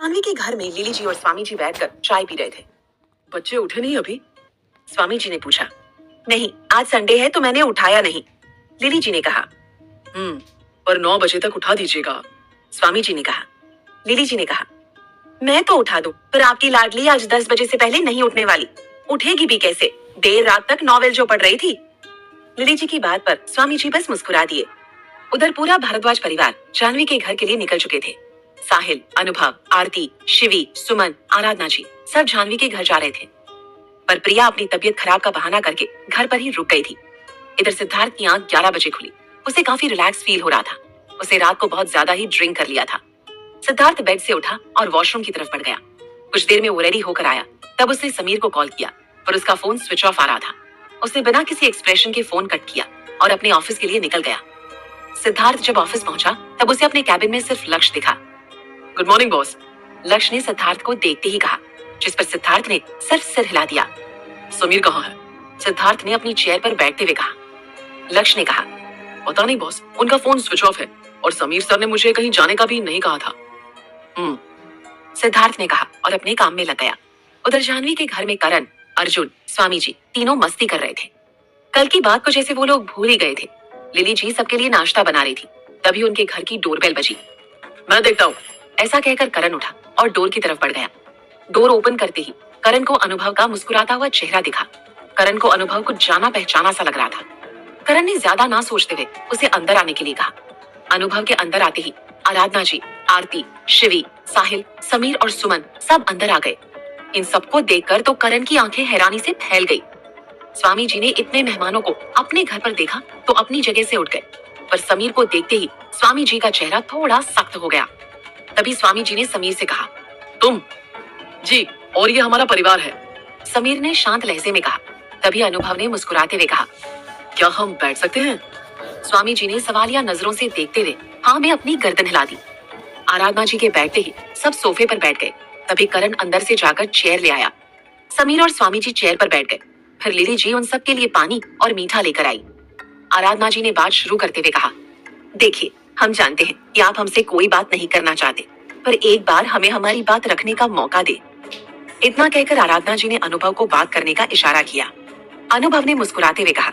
जानवी के घर में लिली जी और स्वामी जी बैठकर चाय पी रहे थे। बच्चे उठे नहीं अभी? स्वामी जी ने पूछा। नहीं, आज संडे है तो मैंने उठाया नहीं, लिली जी ने कहा। पर 9 बजे तक उठा दीजिएगा, स्वामी जी ने कहा। लिली जी ने कहा, मैं तो उठा दूं, पर आपकी लाडली आज 10 बजे से पहले नहीं उठने वाली। उठेगी भी कैसे, देर रात तक नॉवेल जो पढ़ रही थी। लिली जी की बात पर स्वामी जी बस मुस्कुरा दिए। उधर पूरा भारद्वाज परिवार जानवी के घर के लिए निकल चुके थे। साहिल, अनुभव, आरती, शिवी, सुमन, आराधना जी सब जानवी के घर जा रहे थे। पर प्रिया अपनी तबीयत खराब का बहाना करके घर पर ही रुक गई थी। इधर सिद्धार्थ की आंख 11 बजे खुली। उसे काफी रिलैक्स फील हो रहा था। उसे रात को बहुत ज्यादा ही ड्रिंक कर लिया था। सिद्धार्थ बेड से उठा और वॉशरूम की तरफ बढ़ गया। कुछ देर में वो रेडी होकर आया। तब उसने समीर को कॉल किया, पर उसका फोन स्विच ऑफ आ रहा था। उसने बिना किसी एक्सप्रेशन के फोन कट किया और अपने ऑफिस के लिए निकल गया। सिद्धार्थ जब ऑफिस पहुंचा तब उसे अपने कैबिन में सिर्फ लक्ष्य दिखा। गुड मॉर्निंग बॉस, लक्ष्य ने सिद्धार्थ को देखते ही कहा, जिस पर सिद्धार्थ ने सिर्फ सिर हिला दिया। समीर कहाँ है? सिद्धार्थ ने अपनी चेयर पर बैठते हुए कहा। लक्ष्य ने कहा, पता नहीं बॉस, उनका फोन स्विच ऑफ है और समीर सर ने मुझे कहीं जाने का भी नहीं कहा था। सिद्धार्थ ने कहा और अपने काम में लग गया। उधर जानवी के घर में करण, अर्जुन, स्वामी जी तीनों मस्ती कर रहे थे। कल की बात को जैसे वो लोग भूल ही गए थे। लिली जी सबके लिए नाश्ता बना रही थी। तभी उनके घर की डोरबेल बजी। मैं देखता हूँ, ऐसा कहकर करण उठा और डोर की तरफ बढ़ गया। डोर ओपन करते ही करण को अनुभव का मुस्कुराता हुआ चेहरा दिखा। करण को अनुभव कुछ जाना पहचाना सा लग रहा था। करण ने ज्यादा ना सोचते हुए उसे अंदर आने के लिए कहा। अनुभव के अंदर आते ही आराधना जी, आरती, शिवी, साहिल, समीर और सुमन सब अंदर आ गए। इन सबको देखकर तो करण की आंखें हैरानी से फैल गई। स्वामी जी ने इतने मेहमानों को अपने घर पर देखा तो अपनी जगह से उठ गए, पर समीर को देखते ही स्वामी जी का चेहरा थोड़ा सख्त हो गया। तभी स्वामी जी ने समीर से कहा, तुम? जी, और ये हमारा परिवार है, समीर ने शांत लहजे में कहा। तभी अनुभव ने मुस्कुराते हुए कहा, क्या हम बैठ सकते हैं? स्वामी जी ने सवालिया नजरों से देखते हुए हाँ में अपनी गर्दन हिला दी। आराधना जी के बैठते ही सब सोफे पर बैठ गए। तभी करण अंदर से जाकर चेयर ले आया। समीर और स्वामी जी चेयर पर बैठ गए। फिर लिली जी उन सब के लिए पानी और मीठा लेकर आई। आराधना जी ने बात शुरू करते हुए कहा, देखिए, हम जानते हैं कि आप हमसे कोई बात नहीं करना चाहते, पर एक बार हमें हमारी बात रखने का मौका दे। इतना कहकर आराधना जी ने अनुभव को बात करने का इशारा किया। अनुभव ने मुस्कुराते हुए कहा,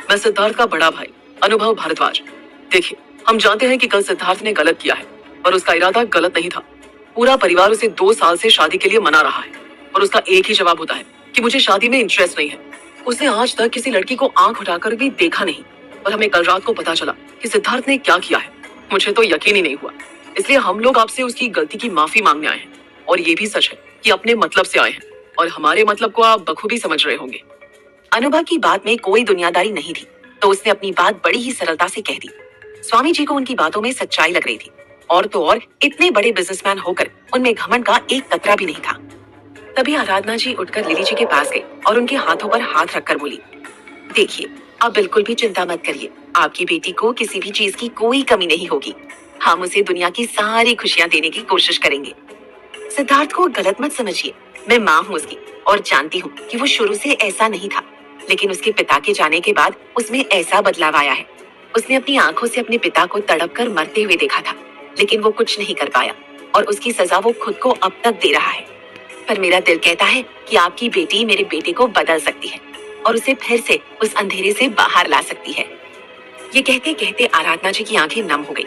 मैं सिद्धार्थ का बड़ा भाई अनुभव भारद्वाज। देखिए, हम जानते हैं कि कल सिद्धार्थ ने गलत किया है, पर उसका इरादा गलत नहीं था। पूरा परिवार उसे 2 साल से शादी के लिए मना रहा है, और उसका एक ही जवाब होता है कि मुझे शादी में इंटरेस्ट नहीं है। उसने आज तक किसी लड़की को आंख उठाकर भी देखा नहीं, पर हमें कल रात को पता चला कि सिद्धार्थ ने क्या किया है। मुझे तो यकीन ही नहीं हुआ, इसलिए हम लोग आपसे उसकी गलती की माफी मांगने आए हैं। और ये भी सच है कि अपने मतलब से आए हैं, और हमारे मतलब को आप बखूबी समझ रहे होंगे। अनुभव की बात में कोई दुनियादारी नहीं थी, तो उसने अपनी बात बड़ी ही सरलता से कह दी। स्वामी जी को उनकी बातों में सच्चाई लग रही थी, और तो और इतने बड़े बिजनेसमैन होकर उनमें घमंड का एक कतरा भी नहीं था। तभी आराधना जी उठकर लिली जी के पास गई और उनके हाथों पर हाथ रखकर बोली, देखिए, आप बिल्कुल भी चिंता मत करिए, आपकी बेटी को किसी भी चीज की कोई कमी नहीं होगी। हम उसे दुनिया की सारी खुशियां देने की कोशिश करेंगे। सिद्धार्थ को गलत मत समझिए, मैं माँ हूँ उसकी, और जानती हूँ कि वो शुरू से ऐसा नहीं था, लेकिन उसके पिता के जाने के बाद उसमें ऐसा बदलाव आया है। उसने अपनी आंखों से अपने पिता को तड़प कर मरते हुए देखा था, लेकिन वो कुछ नहीं कर पाया, और उसकी सजा वो खुद को अब तक दे रहा है। पर मेरा दिल कहता है कि आपकी बेटी मेरे बेटे को बदल सकती है और उसे फिर से उस अंधेरे से बाहर ला सकती है। ये कहते कहते आराधना जी की आंखें नम हो गई।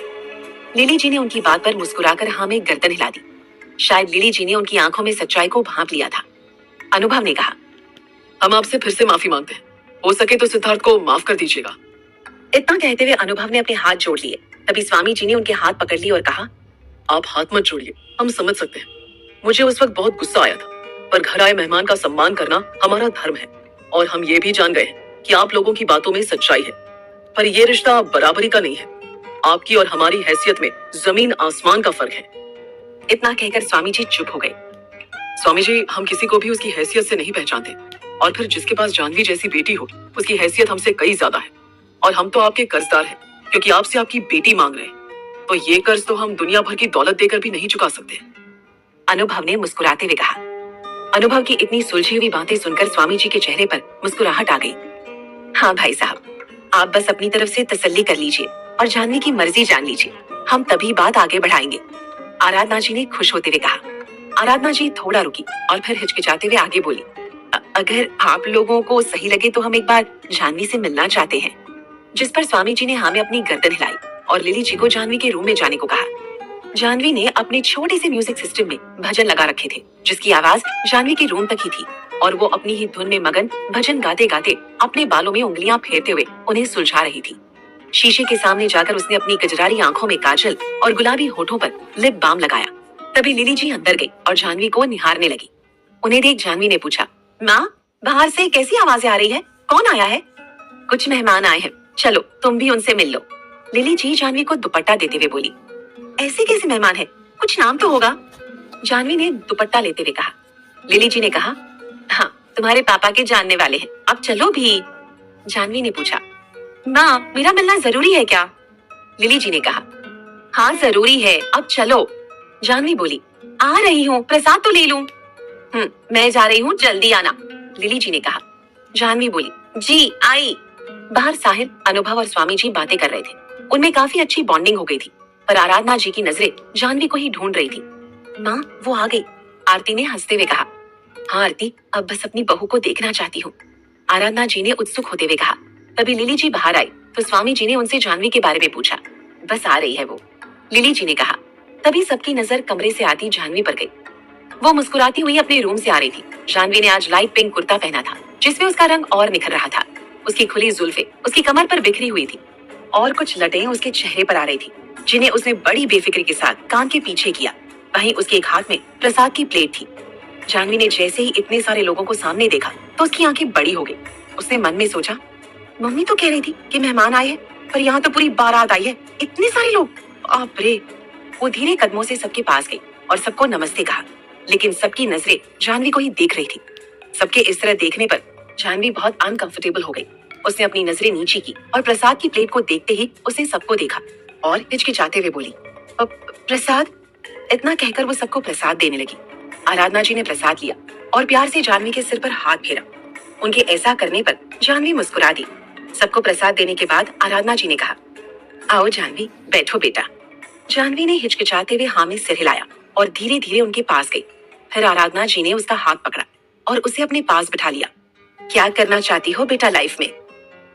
लिली जी ने उनकी बात पर मुस्कुराकर हाँ में गर्दन हिला दी। शायद लिली जी ने उनकी आंखों में सच्चाई को भांप लिया था। अनुभव ने कहा, हम आपसे फिर से माफी मांगते हैं, हो सके तो सिद्धार्थ को माफ कर दीजिएगा। इतना कहते हुए अनुभव ने अपने हाथ जोड़ लिए। तभी स्वामी जी ने उनके हाथ पकड़ लिए और कहा, आप हाथ मत जोड़िए, हम समझ सकते हैं। मुझे उस वक्त बहुत गुस्सा आया था, पर घर आए मेहमान का सम्मान करना हमारा धर्म है, और हम ये भी जान गए हैं कि आप लोगों की बातों में सच्चाई है। पर यह रिश्ता बराबरी का नहीं है। आपकी और हमारी हैसियत में जमीन आसमान का फर्क है। इतना कहकर स्वामी जी चुप हो गए। स्वामी जी, हम किसी को भी उसकी हैसियत से नहीं पहचानते, और फिर जिसके पास जानवी जैसी बेटी हो, उसकी हैसियत हमसे कई ज्यादा है, और हम तो आपके कर्जदार हैं, क्योंकि आपसे आपकी बेटी मांग रहे हैं। तो ये कर्ज तो हम दुनिया भर की दौलत देकर भी नहीं चुका सकते। अनुभव ने मुस्कुराते हुए कहा। अनुभव की इतनी सुलझी हुई बातें सुनकर स्वामी जी के चेहरे पर मुस्कुराहट आ गई। हाँ भाई साहब, आप बस अपनी तरफ से तसल्ली कर लीजिए और जानवी की मर्जी जान लीजिए, हम तभी बात आगे बढ़ाएंगे, आराधना जी ने खुश होते हुए कहा। आराधना जी थोड़ा रुकी और फिर हिचकिचाते हुए आगे बोली, अगर आप लोगों को सही लगे तो हम एक बार जानवी से मिलना चाहते हैं। जिस पर स्वामी जी ने हाँ में अपनी गर्दन हिलाई और लिली जी को जानवी के रूम में जाने को कहा। जानवी ने अपने छोटे से म्यूजिक सिस्टम में भजन लगा रखे थे, जिसकी आवाज जानवी के रूम तक ही थी और वो अपनी ही धुन में मगन भजन गाते गाते अपने बालों में उंगलियां फेरते हुए उन्हें सुलझा रही थी। शीशे के सामने जाकर उसने अपनी गजरारी आंखों में काजल और गुलाबी होठों पर लिप बाम लगाया। तभी लिली जी अंदर गई और जानवी को निहारने लगी। उन्हें देख जानवी ने पूछा, माँ, बाहर से कैसी आवाजें आ रही है? कौन आया है? कुछ मेहमान आए हैं, चलो तुम भी उनसे मिल लो। लिली जी जानवी को दुपट्टा देते हुए बोली। ऐसे कैसे मेहमान है? कुछ नाम तो होगा। जानवी ने दुपट्टा लेते हुए कहा। लिली जी ने कहा, हाँ, तुम्हारे पापा के जानने वाले हैं, अब चलो भी। जानवी ने पूछा, माँ, मेरा मिलना जरूरी है क्या? लिली जी ने कहा, हाँ जरूरी है, अब चलो। जानवी बोली, आ रही हूँ, प्रसाद तो ले लूं। मैं जा रही हूँ, जल्दी आना। लिली जी ने कहा। जानवी बोली, जी आई। बाहर साहिल, अनुभव और स्वामी जी बातें कर रहे थे। उनमें काफी अच्छी बॉन्डिंग हो गई थी, पर आराधना जी की नजरें जानवी को ही ढूंढ रही थी। माँ, वो आ गई, आरती ने हंसते हुए कहा। हाँ आरती, अब बस अपनी बहू को देखना चाहती हूँ, आराधना जी ने उत्सुक होते हुए कहा। तभी लिली जी बाहर आई तो स्वामी जी ने उनसे जानवी के बारे में पूछा। बस आ रही है वो, लिली जी ने कहा। तभी सबकी नजर कमरे से आती जानवी पर गई। वो मुस्कुराती हुई अपने रूम से आ रही थी। जानवी ने आज लाइट पिंक कुर्ता पहना था, जिसमें उसका रंग और निखर रहा था। उसकी खुली जुल्फे उसकी कमर पर बिखरी हुई थी और कुछ लटें उसके चेहरे पर आ रही थी, जिन्हें उसने बड़ी बेफिक्री के साथ कान के पीछे किया। वहीं उसके एक हाथ में प्रसाद की प्लेट थी। जानवी ने जैसे ही इतने सारे लोगों को सामने देखा तो उसकी आंखें बड़ी हो गई। उसने मन में सोचा, मम्मी तो कह रही थी कि मेहमान आए हैं, पर यहाँ तो पूरी बारात आई है, इतने सारे लोग, बाप रे। वो धीरे कदमों से सबके पास गई और सबको नमस्ते कहा, लेकिन सबकी नजरें जानवी को ही देख रही थी। सबके इस तरह देखने पर जानवी बहुत अनकंफर्टेबल हो गई। उसने अपनी नजरें नीचे की और प्रसाद की प्लेट को देखते ही उसने सबको देखा और हिचकिचाते हुए बोली, प्रसाद। इतना कहकर वो सबको प्रसाद देने लगी। आराधना जी ने प्रसाद लिया और प्यार से जानवी के सिर पर हाथ फेरा। उनके ऐसा करने पर जानवी मुस्कुरा दी। सबको प्रसाद देने के बाद आराधना जी ने कहा, आओ जानवी, बैठो बेटा। जानवी ने हिचकिचाते हुए हाँ में सिर हिलाया और धीरे धीरे उनके पास गई। फिर आराधना जी ने उसका हाथ पकड़ा और उसे अपने पास बिठा लिया। क्या करना चाहती हो बेटा लाइफ में?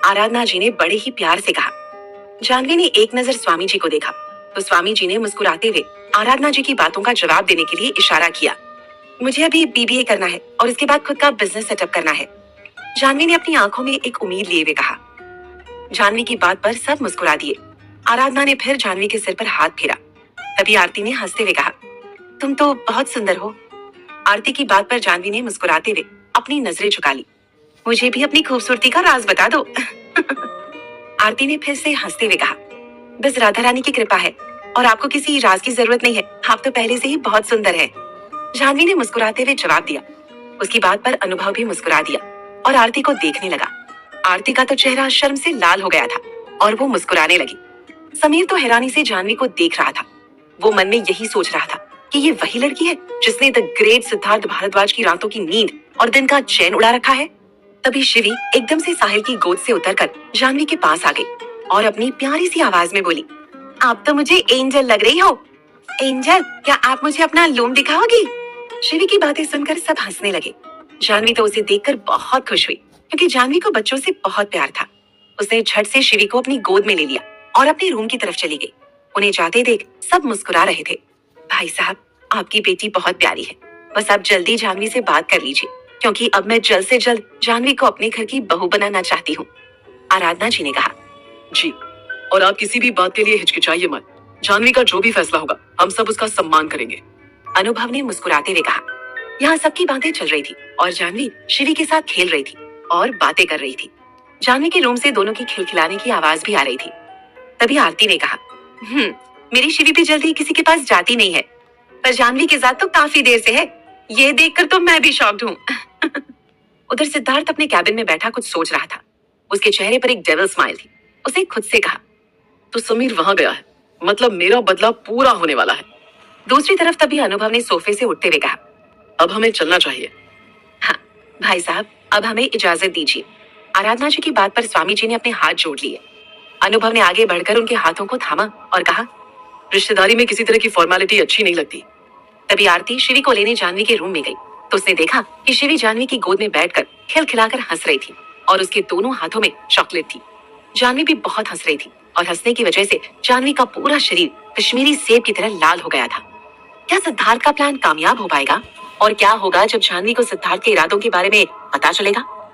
आराधना जी ने बड़े ही प्यार से कहा। जानवी ने एक नजर स्वामी जी को देखा तो स्वामी जी ने मुस्कुराते हुए आराधना जी की बातों का जवाब देने के लिए इशारा किया। मुझे अभी बीबीए करना है और इसके बाद खुद का बिजनेस सेटअप करना है, जानवी ने अपनी आंखों में एक उम्मीद लिए हुए कहा। जानवी की बात पर सब मुस्कुरा दिए। आराधना ने फिर जानवी के सिर पर हाथ फेरा। तभी आरती ने हंसते हुए कहा, तुम तो बहुत सुंदर हो। आरती की बात पर जानवी ने मुस्कुराते हुए अपनी नजरें झुका ली। मुझे भी अपनी खूबसूरती का राज बता दो। आरती ने फिर से हंसते हुए कहा, बस राधा रानी की कृपा है और आपको किसी राज की जरूरत नहीं है, आप तो पहले से ही बहुत सुंदर है। जानवी ने मुस्कुराते हुए जवाब दिया। उसकी बात पर अनुभव भी मुस्कुरा दिया और आरती को देखने लगा। आरती का तो चेहरा शर्म से लाल हो गया था और वो मुस्कुराने लगी। समीर तो हैरानी से जानवी को देख रहा था। वो मन में यही सोच रहा था कि ये वही लड़की है जिसने द ग्रेट सिद्धार्थ भारद्वाज की रातों की नींद और दिन का चैन उड़ा रखा है। तभी शिवी एकदम से साहिल की गोद से उतरकर जानवी के पास आ गई और अपनी प्यारी सी आवाज में बोली, आप तो मुझे एंजल लग रही हो। एंजल, क्या आप मुझे अपना लूम दिखाओगी? शिवी की बातें सुनकर सब हंसने लगे। जानवी तो उसे देखकर बहुत खुश हुई, क्योंकि जानवी को बच्चों से बहुत प्यार था। उसने झट से शिवी को अपनी गोद में ले लिया और अपने रूम की तरफ चली गई। उन्हें जाते देख सब मुस्कुरा रहे थे। भाई साहब, आपकी बेटी बहुत प्यारी है, बस आप जल्दी जानवी से बात कर लीजिए, क्योंकि अब मैं जल्द से जल्द जानवी को अपने घर की बहू बनाना चाहती हूँ, आराधना जी ने कहा। जी, और आप किसी भी बात के लिए हिचकिचाइए मत। जानवी का जो भी फैसला होगा हम सब उसका सम्मान करेंगे, अनुभव ने मुस्कुराते हुए कहा। यहाँ सबकी बातें चल रही थी और जानवी शिवी के साथ खेल रही थी और बातें कर रही थी। जानवी के रूम से दोनों की खिलखिलाने की आवाज भी आ रही थी। तभी आरती ने कहा, मेरी शिवी भी जल्दी किसी के पास जाती नहीं है, पर जानवी के साथ तो काफी देर से है, ये देखकर तो मैं भी शॉक्ड हूँ। उधर सिद्धार्थ अपने कैबिन में बैठा कुछ सोच रहा था। उसके चेहरे पर एक डेविल स्माइल थी। उसने खुद से कहा, तो समीर वहां गया है, मतलब मेरा बदला पूरा होने वाला है। दूसरी तरफ तभी अनुभव ने सोफे से उठते हुए कहा, अब हमें चलना चाहिए। हाँ भाई साहब, अब हमें इजाजत दीजिए। आराधना जी की बात पर स्वामी जी ने अपने हाथ जोड़ लिए। अनुभव ने आगे बढ़कर उनके हाथों को थामा और कहा, रिश्तेदारी में किसी तरह की फॉर्मेलिटी अच्छी नहीं लगती। तभी आरती शिवी को लेने जानवी के रूम में गई तो उसने देखा कि शिवी जानवी की गोद में बैठकर खिलखिलाकर हंस रही थी और उसके दोनों हाथों में चॉकलेट थी। जानवी भी बहुत हंस रही थी और हंसने की वजह से जानवी का पूरा शरीर कश्मीरी सेब की तरह लाल हो गया था। क्या सिद्धार्थ का प्लान कामयाब हो पाएगा और क्या होगा जब जानवी को सिद्धार्थ के इरादों के बारे में पता चलेगा?